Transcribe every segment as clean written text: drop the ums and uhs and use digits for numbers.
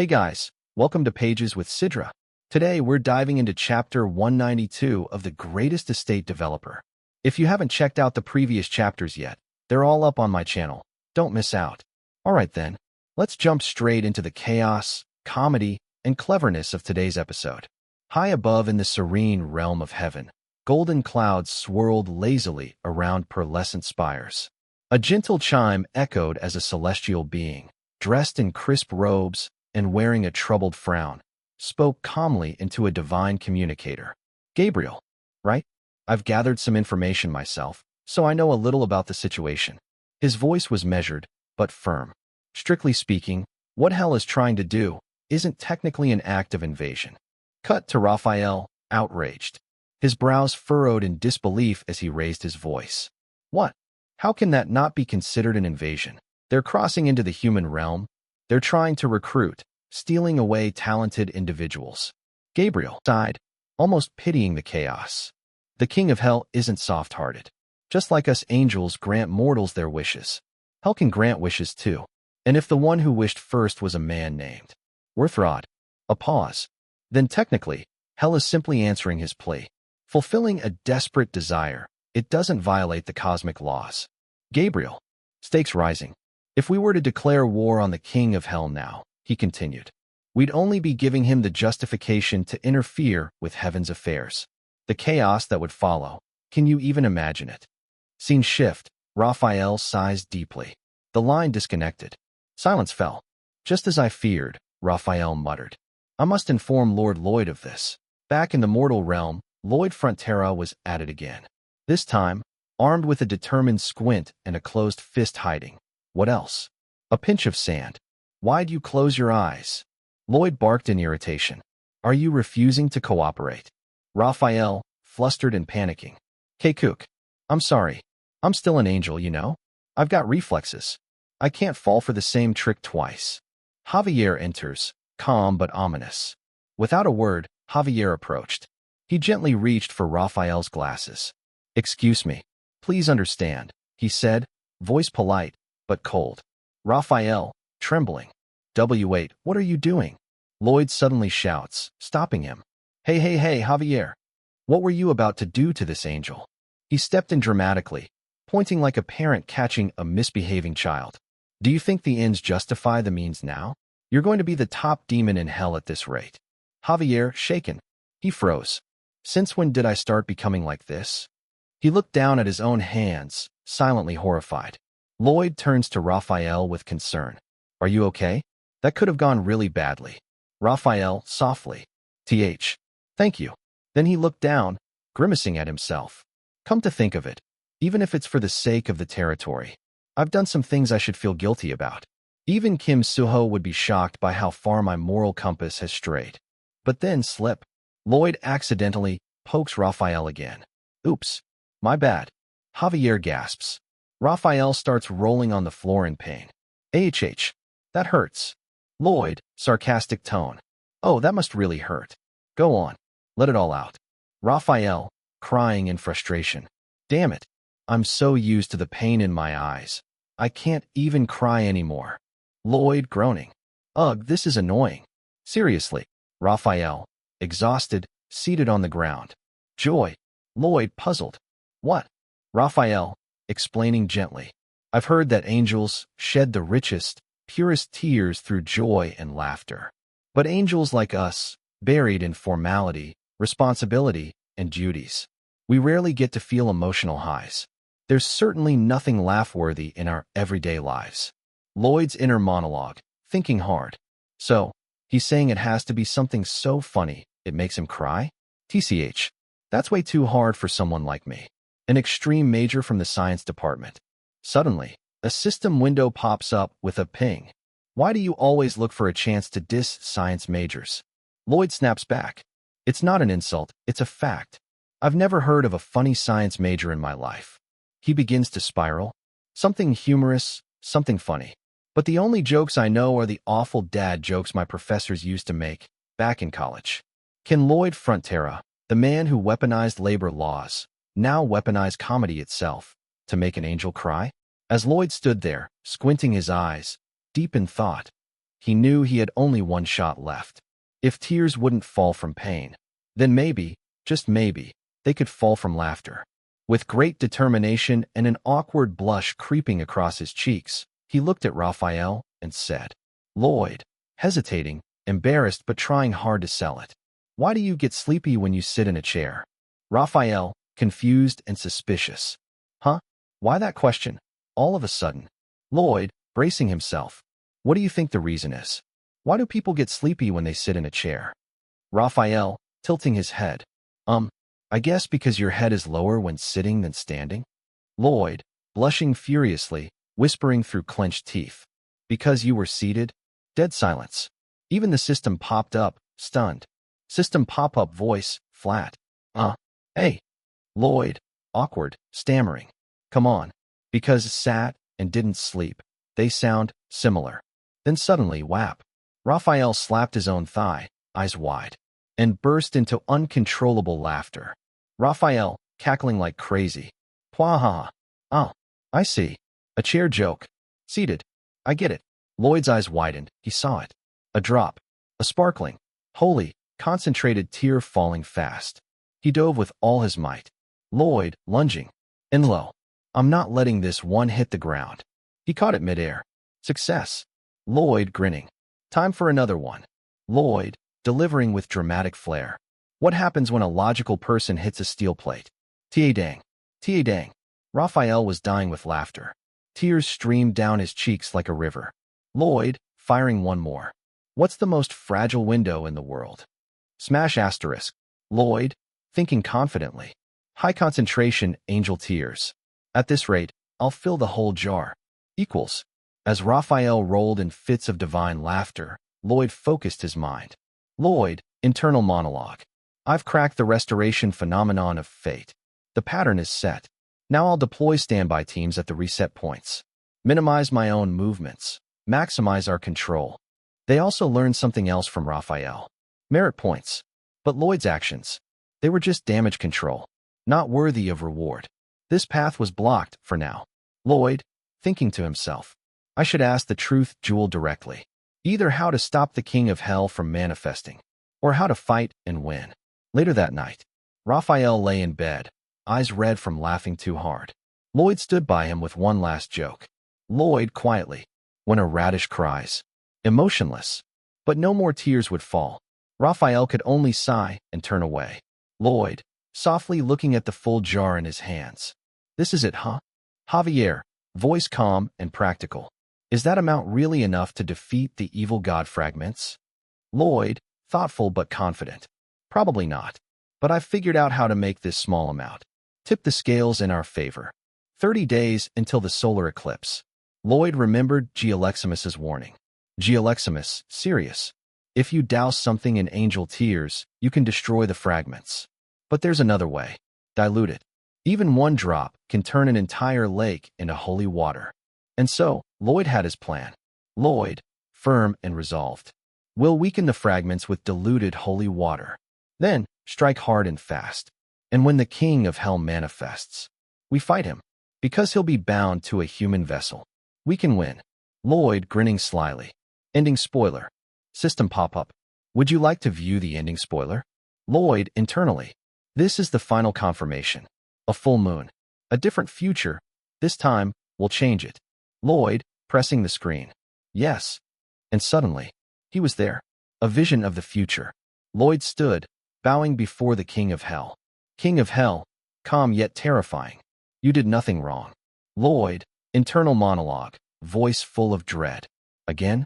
Hey guys, welcome to Pages with Sidra. Today we're diving into chapter 192 of The Greatest Estate Developer. If you haven't checked out the previous chapters yet, they're all up on my channel. Don't miss out. Alright then, let's jump straight into the chaos, comedy, and cleverness of today's episode. High above in the serene realm of heaven, golden clouds swirled lazily around pearlescent spires. A gentle chime echoed as a celestial being, dressed in crisp robes and wearing a troubled frown, spoke calmly into a divine communicator. Gabriel, right? I've gathered some information myself, so I know a little about the situation. His voice was measured, but firm. Strictly speaking, what Hell is trying to do isn't technically an act of invasion. Cut to Raphael, outraged. His brows furrowed in disbelief as he raised his voice. What? How can that not be considered an invasion? They're crossing into the human realm. They're trying to recruit, stealing away talented individuals. Gabriel sighed, almost pitying the chaos. The king of hell isn't soft-hearted. Just like us angels grant mortals their wishes, hell can grant wishes too. And if the one who wished first was a man named Worthrod, a pause, then technically, hell is simply answering his plea. Fulfilling a desperate desire, it doesn't violate the cosmic laws. Gabriel, stakes rising. If we were to declare war on the king of hell now, he continued, we'd only be giving him the justification to interfere with heaven's affairs. The chaos that would follow, can you even imagine it? Scene shift, Raphael sighs deeply. The line disconnected. Silence fell. Just as I feared, Raphael muttered. I must inform Lord Lloyd of this. Back in the mortal realm, Lloyd Frontera was at it again. This time, armed with a determined squint and a closed fist hiding. What else? A pinch of sand. Why'd you close your eyes? Lloyd barked in irritation. Are you refusing to cooperate? Raphael, flustered and panicking. K-Kook, I'm sorry. I'm still an angel, you know? I've got reflexes. I can't fall for the same trick twice. Javier enters, calm but ominous. Without a word, Javier approached. He gently reached for Raphael's glasses. Excuse me. Please understand, he said, voice polite, but cold. Raphael, trembling. Wait, what are you doing? Lloyd suddenly shouts, stopping him. Hey, Javier. What were you about to do to this angel? He stepped in dramatically, pointing like a parent catching a misbehaving child. Do you think the ends justify the means now? You're going to be the top demon in hell at this rate. Javier, shaken. He froze. Since when did I start becoming like this? He looked down at his own hands, silently horrified. Lloyd turns to Raphael with concern. Are you okay? That could have gone really badly. Raphael, softly. Thank you. Then he looked down, grimacing at himself. Come to think of it, even if it's for the sake of the territory, I've done some things I should feel guilty about. Even Kim Suho would be shocked by how far my moral compass has strayed. But then slip. Lloyd accidentally pokes Raphael again. Oops. My bad. Javier gasps. Raphael starts rolling on the floor in pain. That hurts. Lloyd, sarcastic tone. Oh, that must really hurt. Go on. Let it all out. Raphael, crying in frustration. Damn it. I'm so used to the pain in my eyes. I can't even cry anymore. Lloyd, groaning. Ugh, this is annoying. Seriously. Raphael, exhausted, seated on the ground. Joy. Lloyd, puzzled. What? Raphael, explaining gently. I've heard that angels shed the richest, purest tears through joy and laughter. But angels like us, buried in formality, responsibility, and duties, we rarely get to feel emotional highs. There's certainly nothing laugh-worthy in our everyday lives. Lloyd's inner monologue, thinking hard. So, he's saying it has to be something so funny it makes him cry? That's way too hard for someone like me. An extreme major from the science department. Suddenly, a system window pops up with a ping. Why do you always look for a chance to diss science majors? Lloyd snaps back. It's not an insult, it's a fact. I've never heard of a funny science major in my life. He begins to spiral. Something humorous, something funny. But the only jokes I know are the awful dad jokes my professors used to make back in college. Can Lloyd Frontera, the man who weaponized labor laws, now weaponize comedy itself to make an angel cry? As Lloyd stood there, squinting his eyes, deep in thought, He knew he had only one shot left. If tears wouldn't fall from pain, then maybe, just maybe, they could fall from laughter. With great determination and an awkward blush creeping across his cheeks, he looked at Raphael and said, "Lloyd," hesitating, embarrassed but trying hard to sell it. "Why do you get sleepy when you sit in a chair?" Raphael, confused and suspicious. "Huh? Why that question? All of a sudden?" Lloyd, bracing himself. "What do you think the reason is? Why do people get sleepy when they sit in a chair?" Raphael, tilting his head. I guess because your head is lower when sitting than standing." Lloyd, blushing furiously, whispering through clenched teeth. "Because you were seated?" Dead silence. Even the system popped up, stunned. System pop-up voice, flat. Hey." Lloyd, awkward, stammering. "Come on." Because sat and didn't sleep. They sound similar. Then suddenly, whap. Raphael slapped his own thigh, eyes wide, and burst into uncontrollable laughter. Raphael, cackling like crazy. "Pwahaha. Oh, I see. A chair joke. Seated. I get it." Lloyd's eyes widened. He saw it. A drop. A sparkling, holy, concentrated tear falling fast. He dove with all his might. Lloyd, lunging. And lo. "I'm not letting this one hit the ground." He caught it midair. Success. Lloyd, grinning. "Time for another one." Lloyd, delivering with dramatic flair. "What happens when a logical person hits a steel plate?" Ta-dang. Ta-dang. Raphael was dying with laughter. Tears streamed down his cheeks like a river. Lloyd, firing one more. "What's the most fragile window in the world?" Smash asterisk. Lloyd, thinking confidently. "High concentration angel tears. At this rate, I'll fill the whole jar." Equals. As Raphael rolled in fits of divine laughter, Lloyd focused his mind. Lloyd, internal monologue. "I've cracked the restoration phenomenon of fate. The pattern is set. Now I'll deploy standby teams at the reset points. Minimize my own movements. Maximize our control." They also learned something else from Raphael. Merit points. But Lloyd's actions, they were just damage control. Not worthy of reward. This path was blocked, for now. Lloyd, thinking to himself, "I should ask the truth jewel directly. Either how to stop the king of hell from manifesting, or how to fight and win." Later that night, Raphael lay in bed, eyes red from laughing too hard. Lloyd stood by him with one last joke. Lloyd quietly, when a radish cries. Emotionless. But no more tears would fall. Raphael could only sigh and turn away. Lloyd, softly looking at the full jar in his hands. "This is it, huh?" Javier, voice calm and practical. "Is that amount really enough to defeat the evil god fragments?" Lloyd, thoughtful but confident. "Probably not. But I've figured out how to make this small amount. Tip the scales in our favor. 30 days until the solar eclipse." Lloyd remembered Geoleximus's warning. Geoleximus, serious. "If you douse something in angel tears, you can destroy the fragments. But there's another way. Dilute it. Even one drop can turn an entire lake into holy water." And so, Lloyd had his plan. Lloyd, firm and resolved. "We'll weaken the fragments with diluted holy water. Then, strike hard and fast. And when the king of hell manifests, we fight him. Because he'll be bound to a human vessel. We can win." Lloyd, grinning slyly. Ending spoiler. System pop-up. "Would you like to view the ending spoiler?" Lloyd, internally. "This is the final confirmation. A full moon. A different future. This time, we'll change it." Lloyd, pressing the screen. "Yes." And suddenly, he was there. A vision of the future. Lloyd stood, bowing before the king of hell. King of hell, calm yet terrifying. "You did nothing wrong." Lloyd, internal monologue, voice full of dread. Again?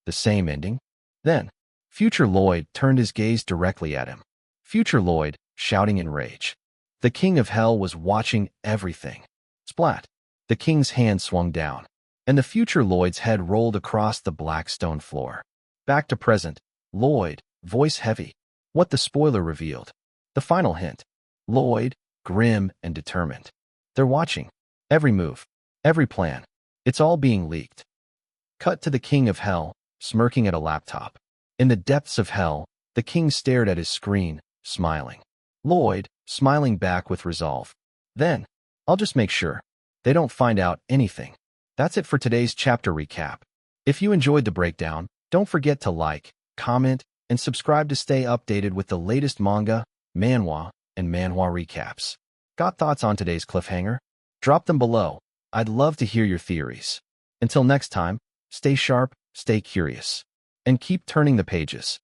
The same ending? Then, future Lloyd turned his gaze directly at him. Future Lloyd, shouting in rage. The king of hell was watching everything. Splat. The king's hand swung down, and the future Lloyd's head rolled across the black stone floor. Back to present, Lloyd, voice heavy. What the spoiler revealed. The final hint. Lloyd, grim and determined. They're watching. Every move. Every plan. It's all being leaked. Cut to the king of hell, smirking at a laptop. In the depths of hell, the king stared at his screen, smiling. Lloyd, smiling back with resolve. Then, I'll just make sure they don't find out anything. That's it for today's chapter recap. If you enjoyed the breakdown, Don't forget to like, comment, and subscribe to stay updated with the latest manga, manhwa, and manhwa recaps. Got thoughts on today's cliffhanger? Drop them below. I'd love to hear your theories. Until next time, stay sharp, stay curious, and keep turning the pages.